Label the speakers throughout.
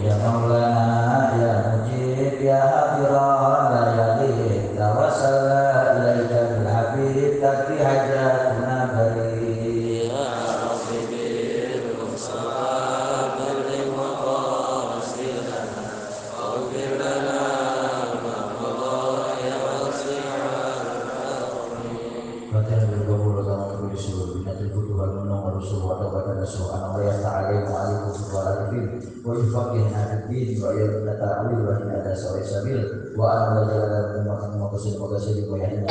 Speaker 1: Ya Maulana ya Mujib ya Hafiran la yadid tawassalna ilaika bil habib takfi hajatuna bari. Fatihah bergabung bersama Nabi Syukur Binatul Kutu Al-Munong Al-Rusuh Wa Tawbatan Nasuh Anawaya Ta'alim Wa Alikum Wa Alifin Wa Yufaqih Nafiddin Wa Yadna Ta'awil Wa Hinada Sawi Sabil Wa Anawaya Jalalan Makan Makasin Makasih Wa Yahina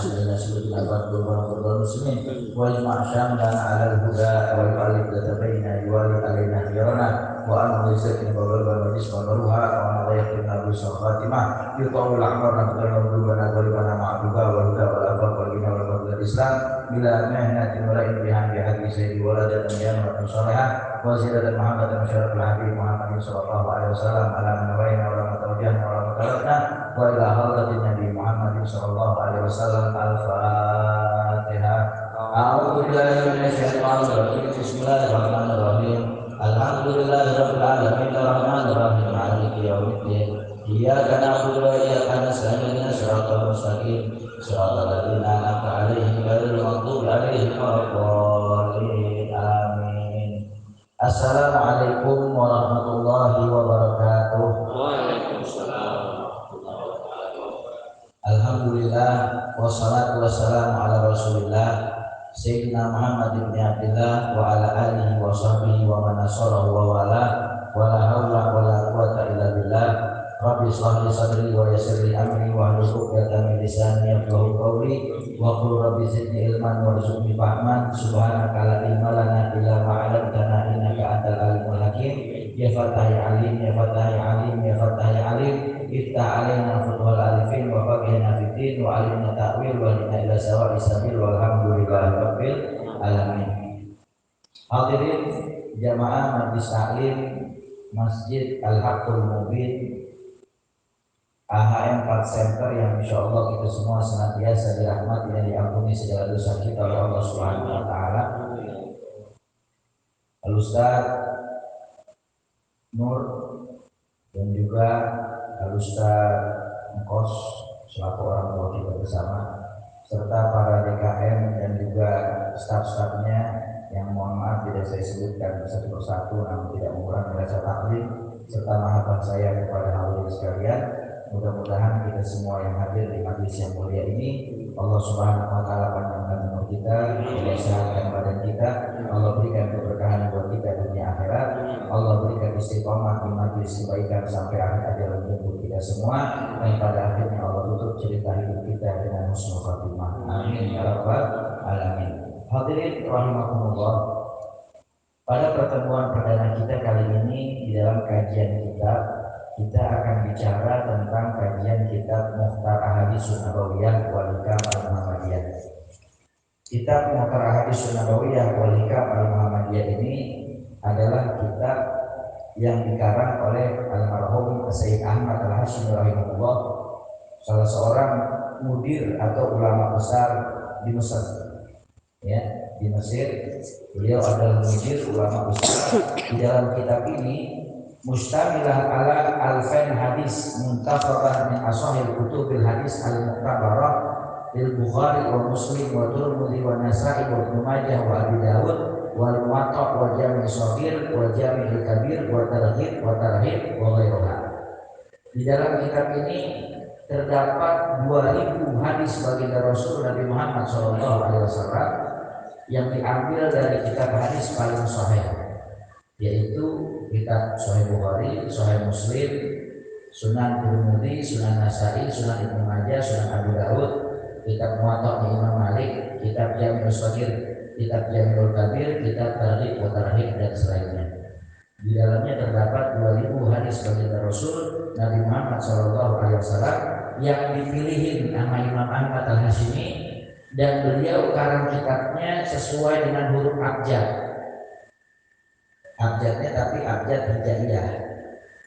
Speaker 1: Sunnah Sunnah Abad Berbarang Muslimin Wa Ijma' Syamlan Alal Huda Wa Yu'alif Databaina Yu'alif Alina Khirana Wa Anawaya Zakin Wa Balban Wa Nisma Wa Ruha Wa Anawaya Qimna Bisa Khatimah Yutawul Akbar Nabi Wa Bana Ma'aduga Wa Huda Wa Abad Wa Gina Wa Islam bila mehnatin wala imtihan bi hadis sayyidi waladat yan wa salihah wa ziyadatan Muhammad dan syaraful habib Muhammad sallallahu alaihi wasallam ala nawaina wa mutawajjihna wa mutalatna wa ila hadratin nabi Muhammad sallallahu alaihi wasallam al-fatihah. A'udzu billahi minasy syaithanir rajim. Bismillahirrahmanirrahim. Alhamdulillahirabbil alamin arrahmanir rahim maliki yaumiddin. Iyyaka na'budu wa iyyaka nasta'in ihdinas siratal mustaqim siratal ladzina an'amta 'alaihim ghairil maghdubi 'alaihim waladdallin. Amin. Assalamualaikum warahmatullahi wabarakatuh.
Speaker 2: Waalaikumsalam.
Speaker 1: Alhamdulillah wassalatu wassalamu ala Rasulillah Sayyidina Muhammad ibn Abdillah wa ala alihi wa sahbihi wa man nasarahu wa wala wa la hawla wa la quwwata illa billah. Rabbi shrah li sadri wa yassir li amri wa hlul 'uqdatam min lisani yafqahu qawli wa qul rabbi zidni ilman warzuqni fahman subhanaka la ilma lana illa ma 'allamtana innaka antal alimul hakim. Ya Fatahi Alim ya Fatahi Alim ya Fatahi Alim iftah alaina futhul alifin wa faqihna fiddin wa alimna ta'wil wa lina ila sawa'i sabil walhamdulillahi rabbil alamin. Hadirin jamaah Majlis Taklim Masjid Al-Haqqul Mubin AHM Park Center yang insya Allah kita semua senantiasa dirahmati dan diampuni segala dosa kita oleh Allah Subhanahu Wa Taala. Al-Ustaz Nur dan juga Al-Ustaz Engkos selaku orang tua kita bersama serta para DKM dan juga staf-stafnya yang mohon maaf tidak saya sebutkan satu persatu namun tidak mengurangi rasa taklim serta mahabbah saya kepada hadirin sekalian. Mudah-mudahan kita semua yang hadir di majlis yang mulia ini Allah Subhanahu Wa Taala panjangkan umur kita, Allah sehatkan badan kita, Allah berikan keberkahan buat kita dunia akhirat, Allah berikan istiqomah di majlis kebaikan sampai akhir ajal untuk kita semua, dan pada akhirnya Allah tutup cerita hidup kita dengan husnul khatimah. Amin ya rabbal alamin. Hadirin rahimakumullah. Pada pertemuan perdana kita kali ini di dalam kajian kita akan bicara tentang kajian kitab Mukhtar Ahaditsun Nabawiyah wal Hikam al-Muhammadiyah. Kitab Mukhtar Ahaditsun Nabawiyah wal Hikam al-Muhammadiyah ini adalah kitab yang dikarang oleh almarhum Sayyid Ahmad Al-Hashimi rahimahullah, salah seorang mudir atau ulama besar di Mesir. Ya, di Mesir beliau adalah mudir ulama besar. Di dalam kitab ini mustamilah ala alfain hadis muntafarrah min ashahil kutubil hadis al-muqtabarah lil Bukhari wa Muslim wa Tirmidzi wa Nasa'i wa Ibnu Majah wa Abi Dawud wal Muwatta' wa Jami' Shaghir wa Jami' Kabir wa Targhib wa Tarhib wa ghairuha. Di dalam kitab ini terdapat 2000 hadis baginda Rasul Nabi Muhammad SAW yang diambil dari kitab hadis paling sahih, yaitu kitab Sahih Bukhari, Sahih Muslim, Sunan Tirmidzi, Sunan Nasa'i, Sunan Ibnu Majah, Sunan Abu Dawud, kitab Muwatta' Imam Malik, kitab Jami' Shaghir, kitab Jami'ul Kabir, kitab Targhib wa Tarhib dan selainnya. Di dalamnya terdapat 2000 hadis baginda Rasul Nabi Muhammad SAW yang dipilihin nama Imam Ahmad Al-Hashimi, dan beliau karang kitabnya sesuai dengan huruf abjad. Abjadnya tapi abjad hijaiyah.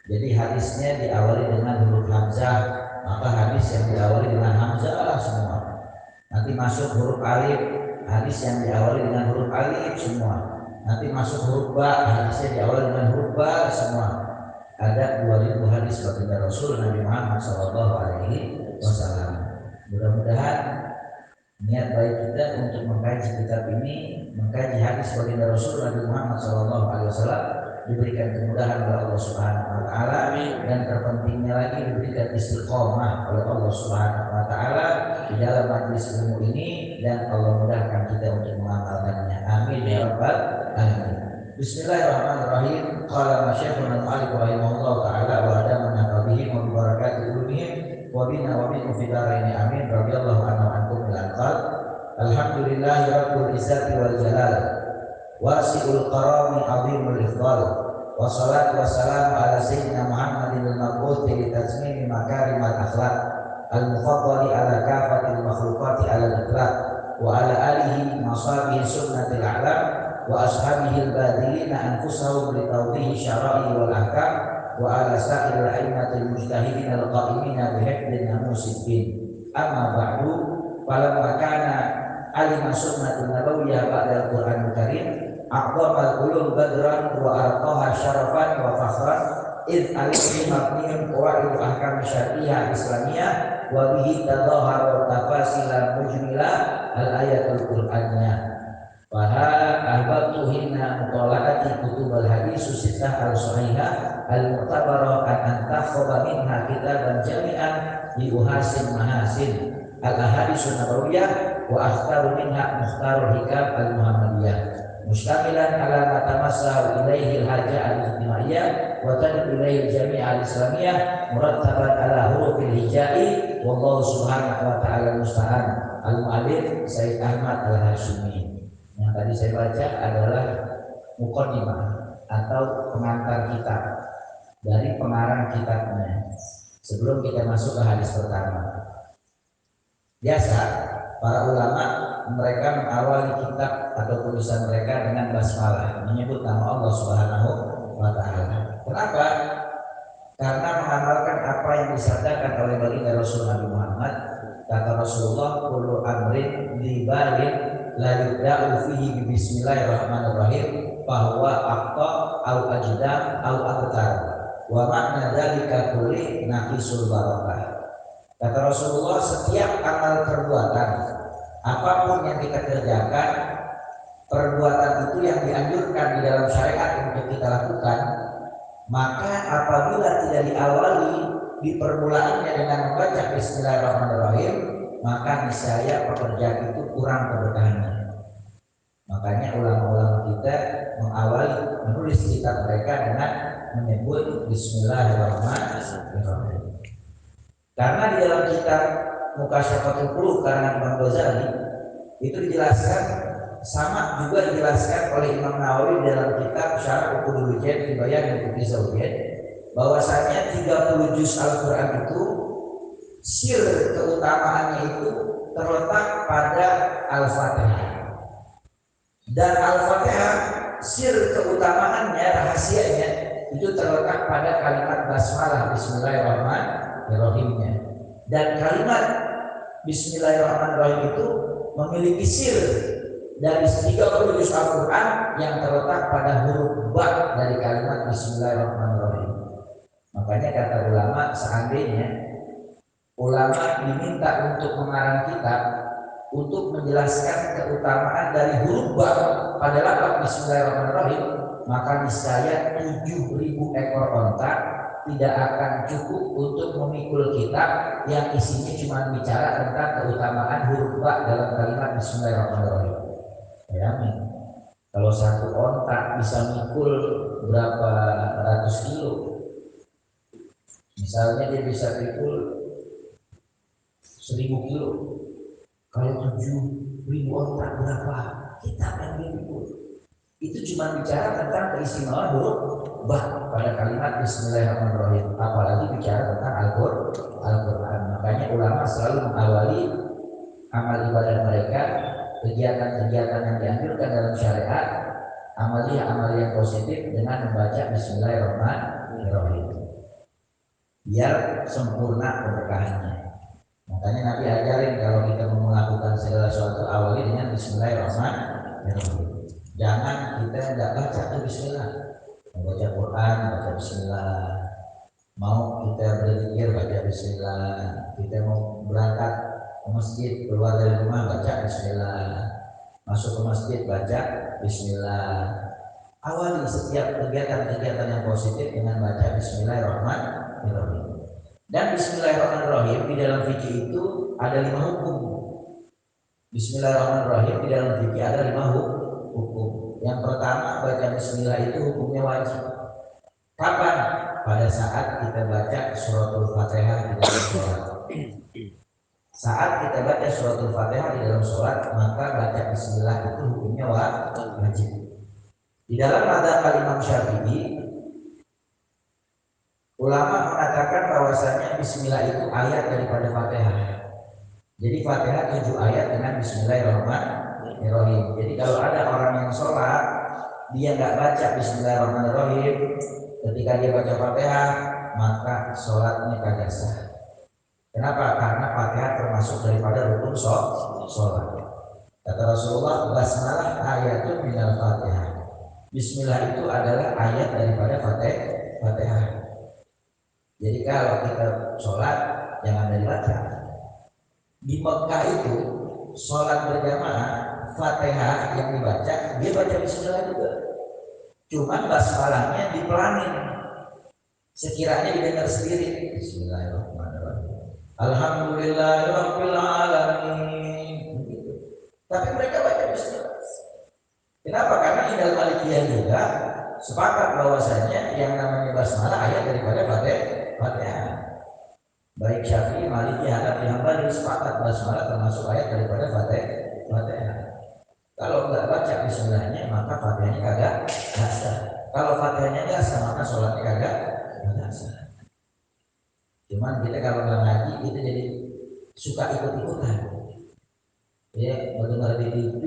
Speaker 1: Jadi hadisnya diawali dengan huruf hamzah, maka hadis yang diawali dengan hamzah semua. Nanti masuk huruf alif, hadis yang diawali dengan huruf alif semua. Nanti masuk huruf ba, hadisnya diawali dengan huruf ba semua. ada 2000 hadis baginda Rasul Nabi Muhammad SAW. Mudah-mudahan niat baik kita untuk mengkaji kitab ini, mengkaji hadis baginda Rasul Nabi Muhammad SAW diberikan kemudahan oleh Allah Subhanahu wa taala, dan terpentingnya lagi diberikan istiqomah oleh Allah Subhanahu wa taala di dalam majelis ilmu ini, dan Allah mudahkan kita untuk mengamalkannya. Amin ya rabbal alamin. Bismillahirrahmanirrahim. Qala masyayikhuna al-mu'allif rahimahullah taala wa adamana bihi wa bi barakati ulumihim wa bina wa bikum fi daraini amin. Radhiyallahu anhu ankum bil anqal. Alhamdulillahi rabbil izzati wal jalal. Wasi'ul karami azimul ifdal. Wassalatu wassalamu ala sayyidina Muhammadin al-mab'uthi li tazmini makarimal akhlaq al-mufaddali ala kafatil makhluqati ala al-itlaq wa ala alihi masabihi sunnatil a'lam wa ashabihi al-badilina anfusahum li tawdihi syara'i wal ahkam wa ala sa'il a'immatil mujtahidin al-qa'imina bihifdin namusiddin. Amma ba'du, falamma kana alima sunnatul nabawiyyah ba'da al-Qur'anul Karim aqdamal ulum badran wa arqaha syarafan wa fakhran id alaihi mabniyun qawaid ahkam syariah islamiyah wa bihi tadahhara tafasila mujmila al-ayatul qur'aniyah. Fa ahbatuhinna mutala'ati kutubal hadis sittah al-sahihah al-mu'tabarah an takhaba minha kitaban jami'an bi uhasin mahasin al-ahadisun nabawiyah wa akhtaru minha mukhtarul hikam al-muhammadiyah mustamilan ala ma tamassahu ilaihi al-hajah al-ijtimaiyah wa tad'u ilaihi al-jami' al-islamiyah murattaban ala hurufil hijai wallahu subhanahu wa ta'ala musta'an. Al-mu'allif Sayyid Ahmad Al-Hashimi. Yang tadi saya baca adalah muqaddimah atau pengantar kitab dari pengarang kitabnya sebelum kita masuk ke hadis pertama. Biasa para ulama mereka mengawali kitab atau tulisan mereka dengan basmalah, menyebut nama Allah Subhanahu wa taala. Kenapa? Karena mengamalkan apa yang disabdakan oleh baginda Rasul Nabi Muhammad. Kata Rasulullah, kullu amrin li balin la yubda'u fihi bismillahirrahmanirrahim bahwa aqta au ajdam au abtar wa makna dzalika kulli naqisul barakah. Kata Rasulullah, setiap amal perbuatan apapun yang kita kerjakan, perbuatan itu yang dianjurkan di dalam syariat untuk kita lakukan, maka apabila tidak diawali di permulaannya dengan membaca Bismillahirrahmanirrahim, maka niscaya pekerjaan itu kurang keberkahannya. Makanya ulama-ulama kita mengawali menulis kitab mereka dengan menyebut Bismillahirrahmanirrahim. Karena di dalam kitab Mukasyafatul Qulub karangan Imam Ghazali itu dijelaskan, sama juga dijelaskan oleh Imam Nawawi dalam kitab Syarah Uqudul Jan fi Bayan Huquqi Zaujat, bahwasanya 30 juz Al-Qur'an itu sir keutamaannya itu terletak pada Al-Fatihah. Dan Al-Fatihah sir keutamaannya, rahasianya itu terletak pada kalimat basmalah Bismillahirrahmanirrahimnya. Dan kalimat Bismillahirrahmanirrahim itu memiliki sir dari 30 juz Al-Quran yang terletak pada huruf ba dari kalimat Bismillahirrahmanirrahim. Makanya kata ulama, seandainya ulama diminta untuk mengarang kitab untuk menjelaskan keutamaan dari huruf ba pada lafaz Bismillahirrahmanirrahim, maka niscaya 7.000 ekor onta tidak akan cukup untuk memikul kitab yang isinya cuma bicara tentang keutamaan huruf ba dalam kalimat Bismillahirrahmanirrahim. Bayangin, kalau satu onta bisa mikul berapa ratus kilo, misalnya dia bisa pikul 1000 kilo, kalau 7.000 onta berapa kitab yang dia pikul? Itu cuma bicara tentang keistimewaan huruf ba pada kalimat Bismillahirrahmanirrahim, apalagi bicara tentang Al-Quran. Makanya ulama selalu mengawali amal ibadah mereka, kegiatan-kegiatan yang dianjurkan dalam syariat, amalia-amalia yang positif dengan membaca Bismillahirrahmanirrahim biar sempurna keberkahannya. Makanya Nabi ajarin kalau kita mau melakukan segala sesuatu awali dengan Bismillahirrahmanirrahim. Jangan kita tidak baca tuh Bismillah, membaca Quran, baca Bismillah, mau kita berzikir baca bismillah, kita mau berangkat ke masjid, keluar dari rumah baca bismillah, masuk ke masjid baca bismillah. Awali setiap kegiatan-kegiatan yang positif dengan baca bismillahirrahmanirrahim. Dan bismillahirrahmanirrahim di dalam fikih itu ada 5 hukum. Bismillahirrahmanirrahim di dalam fikih ada 5 hukum. Yang pertama, baca bismillah itu hukumnya wajib. Kapan? Pada saat kita baca suratul Fatihah di dalam sholat. Saat kita baca suratul Fatihah di dalam sholat, maka baca bismillah itu hukumnya wajib. Di dalam mazhab Imam Syafi'i, ulama mengatakan bahwasanya bismillah itu ayat daripada Fatihah. Jadi Fatihah 7 ayat dengan bismillahirrahmanirrahim. Jadi kalau ada orang yang sholat, dia nggak baca bismillahirrahmanirrahim, ketika dia baca Fatihah, maka sholatnya kagak sah. Kenapa? Karena Fatihah termasuk daripada rukun sholat. Kata Rasulullah, basmalah ayatun minal Fatihah. Bismillah itu adalah ayat daripada Fatihah. Jadi kalau kita sholat, jangan dari baca. Di Mekah itu sholat berjamaah, Fatihah yang dibaca, dia baca bismillah juga. Cuman basmalahnya dipelanin, sekiranya didengar sendiri. Bismillahirrahmanirrahim. Alhamdulillahirabbil alamin. Tapi mereka baca bismillah. Kenapa? Karena Indal Malikiyah juga sepakat bahwasanya yang namanya basmalah ayat daripada Fatihah. Baik Syafi'i, Maliki, Hanafi, Hambali sepakat basmalah termasuk ayat daripada Fatihah. Kalau nggak baca bismillahnya, maka Fatihahnya kagak sah. Kalau Fatihahnya nggak sah, maka sholatnya kagak sah. Cuman kita kalau nggak ngaji, kita jadi suka ikut-ikutan. Ya, mendengar di TV,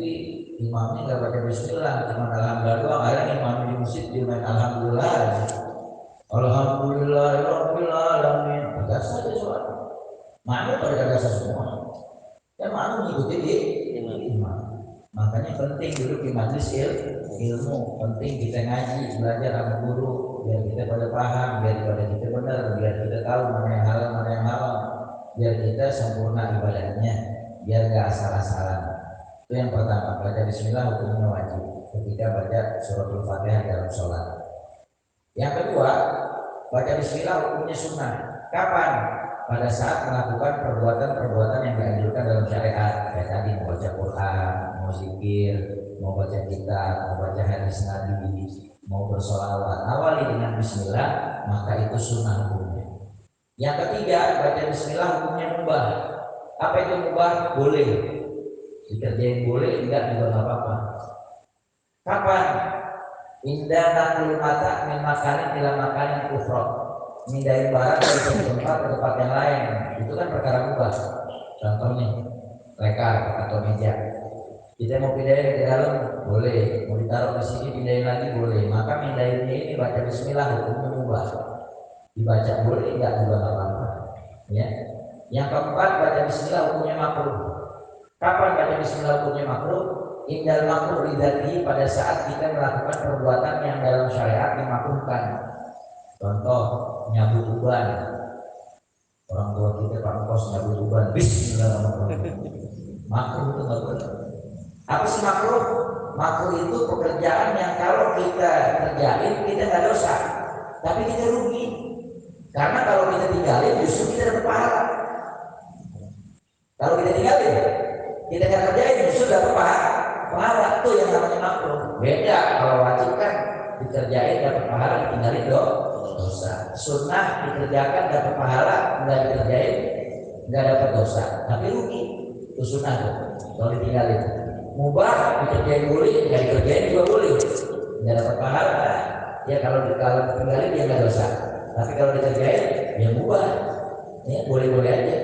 Speaker 1: imamnya nggak baca bismillah, cuma alhamdulillah doang. Akhirnya imam di masjid dia main alhamdulillah aja. Alhamdulillahirabbil alamin. Kagak sah dia sholat. Makmum pada kagak sah semua. Dan makmum ngikuti di imam. Makanya penting dulu di majelis ilmu, penting kita ngaji, belajar sama guru, biar kita pada paham, biar kita benar, biar kita tahu mana yang halal, mana yang haram, biar kita sempurna ibadahnya, biar gak asal-asalan. Itu yang pertama, baca bismillah hukumnya wajib ketika baca suratul Fatihah dalam sholat. Yang kedua, baca bismillah hukumnya sunnah. Kapan? Pada saat melakukan perbuatan-perbuatan yang dianjurkan dalam syariat, kayak tadi mau baca Quran, mau zikir, mau baca kitab, mau baca hadis Nabi, mau bersolawat. Awali dengan bismillah, maka itu sunnah hukumnya. Yang ketiga, baca bismillah hukumnya mubah. Apa itu mubah? Boleh. Dikerjain boleh, enggak juga nggak apa-apa. Kapan? Indah nakul mata min makanin ila makanin kufra. Mindahin barang dari satu tempat ke tempat yang lain, itu kan perkara mubah. Contohnya lekar atau meja, kita mau pindahin ke dalam boleh, mau ditaruh di sini pindahin lagi boleh. Maka pindahinnya ini baca bismillah hukumnya mubah. Dibaca boleh, enggak juga nggak apa-apa. Ya. Yang keempat, baca bismillah hukumnya makruh. Kapan baca bismillah hukumnya makruh? Indal makruh lidzatihi, pada saat kita melakukan perbuatan yang dalam syariat dimakruhkan. Contoh, nyabut uban. Orang tua kita Pak Kos nyabut uban. Bismillahirrahmanirrahim. Makruh itu nggak boleh. Apa sih makruh? Makruh itu pekerjaan yang kalau kita kerjain kita nggak dosa, tapi kita rugi. Karena kalau kita tinggalin justru kita dapat pahala. Kalau kita tinggalin, kita nggak kerjain justru dapat pahala. Itu yang namanya makruh. Beda kalau wajib kan dikerjain dapat pahala, ditinggalin dosa. Sunnah dikerjakan dapat pahala, nggak dikerjain nggak dapat dosa, tapi rugi. Itu sunnah tuh kalau ditinggalin. Mubah dikerjain boleh, nggak dikerjain juga boleh, nggak dapat pahala. Ya kalau ditinggalin dia nggak dosa, tapi kalau dikerjain ya mubah, ya boleh-boleh aja.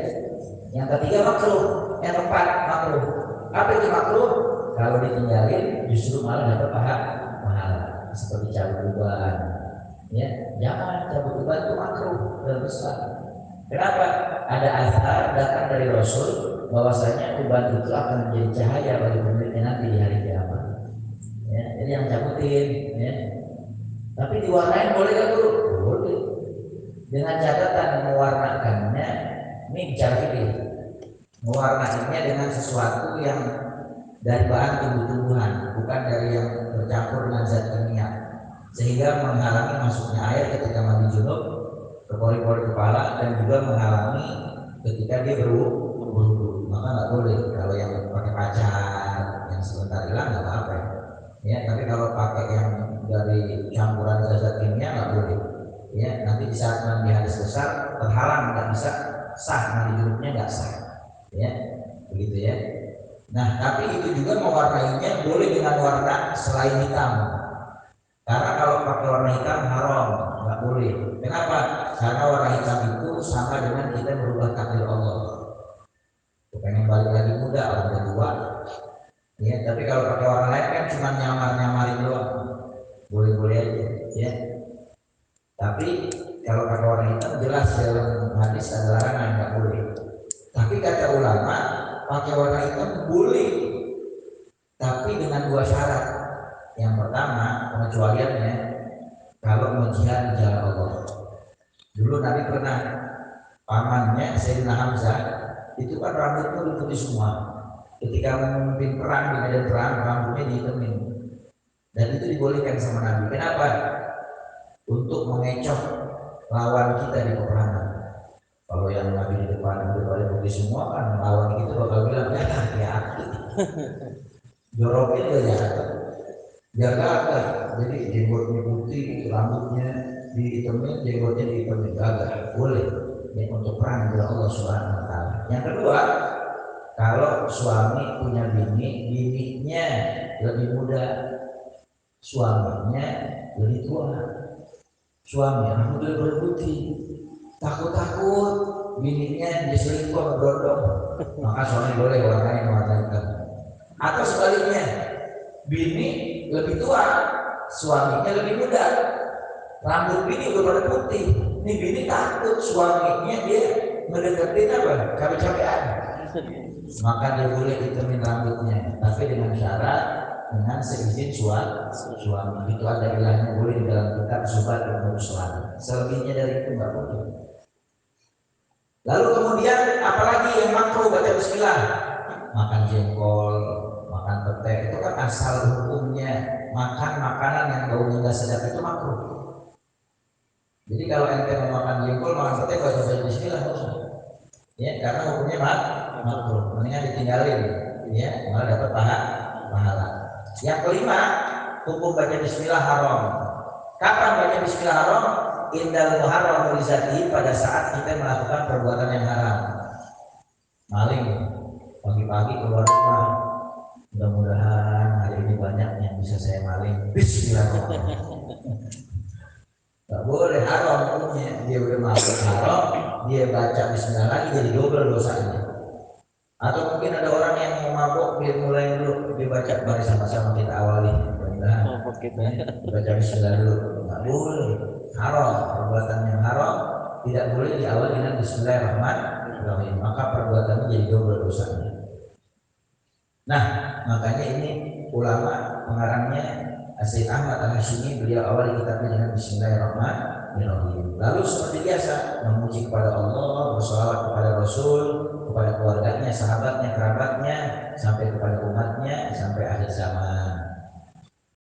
Speaker 1: Yang ketiga makruh, yang keempat makruh. Apa itu makruh? Kalau ditinggalin justru malah dapat pahala, seperti cabut uban. Ya, jangan cabut uban itu makruh dalam Islam. Kenapa? Ada asar datang dari Rasul bahwasanya uban itu akan menjadi cahaya bagi pemiliknya nanti di hari kiamat. Ya, jadi yang cabutin, ya. Tapi diwarnain boleh nggak dulu? Boleh. dengan catatan mewarnakannya, ini bicara fikih, mewarnainya dengan sesuatu yang dari bahan tumbuh-tumbuhan, bukan dari yang bercampur dengan zat kimia, sehingga menghalangi masuknya air ketika mandi junub ke pori-pori kepala dan juga menghalangi ketika dia berwudu. Maka nggak boleh kalau yang pakai pacar yang sebentar hilang nggak apa-apa ya, tapi kalau pakai yang dari campuran zat kimia nggak boleh ya. Nanti di saat mandi hadas besar terhalang, nggak bisa sah, mandi junubnya nggak sah ya, begitu ya. Nah, tapi itu juga mewarnainya boleh dengan warna selain hitam. Karena kalau pakai warna hitam haram, nggak boleh. Kenapa? Karena warna hitam itu sama dengan kita merubah takdir Allah. Pengen balik lagi muda, orang udah tua. Ya, tapi kalau pakai warna lain kan cuma nyamar-nyamarin doang. Boleh-boleh aja, ya. Tapi kalau pakai warna hitam jelas dalam hadis ada larangan, nggak boleh. Tapi kata ulama, pakai warna hitam boleh, tapi dengan dua syarat. Yang pertama, pengecualiannya kalau menjihad di jalan Allah. Dulu Nabi pernah, pamannya Sayyidina Hamzah itu kan rambutnya putih semua. Ketika memimpin perang di medan perang, rambutnya dihitamin. Dan itu dibolehkan sama Nabi. Kenapa? Untuk mengecoh lawan kita di peperangan. Kalau yang Nabi di depan udah putih semua kan, lawan kita bakal bilang ya joroknya juga jahat. Jaga agak, jadi jenggotnya putih, rambutnya dihitamin, jenggotnya dihitamin, agak boleh ya, untuk perang dengan Allah Subhanahu Wa Taala. Yang kedua, kalau suami punya bini, bininya lebih muda, suaminya lebih tua. Suami rambutnya berputih, takut-takut bininya diselingkuh berdodong, maka suami boleh warnain warna hitam. Atau sebaliknya, bini lebih tua, suaminya lebih muda, rambut bini udah pada putih, ini bini takut suaminya dia ngedeketin apa? Cabe-cabean, maka dia boleh hitamin rambutnya, tapi dengan syarat dengan seizin suami. Itu ada ilahnya, boleh di dalam kitab Subat Ibnu Ruslan. Selebihnya dari itu nggak boleh. Lalu kemudian apalagi yang makruh baca bismillah, makan jengkol, makan pete, itu kan asal hukumnya makan makanan yang baunya nggak sedap itu makruh. Jadi kalau ente mau makan jengkol, makan pete, baca bismillah harus. Ya, karena hukumnya makruh. Mendingan ditinggalin, ya, malah dapat pahala. Yang kelima, hukum baca bismillah haram. Kapan baca bismillah haram? Indal muharram mulizati, pada saat kita melakukan perbuatan yang haram. Maling pagi-pagi keluar rumah, mudah-mudahan hari ini banyak yang bisa saya maling. Bismillahirrahmanirrahim. Gak boleh, haram hukumnya. Dia udah masuk haram, dia baca bismillah lagi jadi double dosanya. Atau mungkin ada orang yang mau mabok, dia mulai dulu, dia baca, mari sama-sama kita awali. Baca bismillah dulu. Gak boleh, haram. Perbuatan yang haram tidak boleh diawali dengan bismillahirrahmanirrahim, maka perbuatannya jadi double dosanya. Nah, makanya ini ulama pengarangnya Syekh Ahmad Al-Hashimi, beliau awali kitabnya dengan bismillahirrahmanirrahim. Lalu seperti biasa memuji kepada Allah, bersolawat kepada Rasul, kepada keluarganya, sahabatnya, kerabatnya, sampai kepada umatnya, sampai akhir zaman.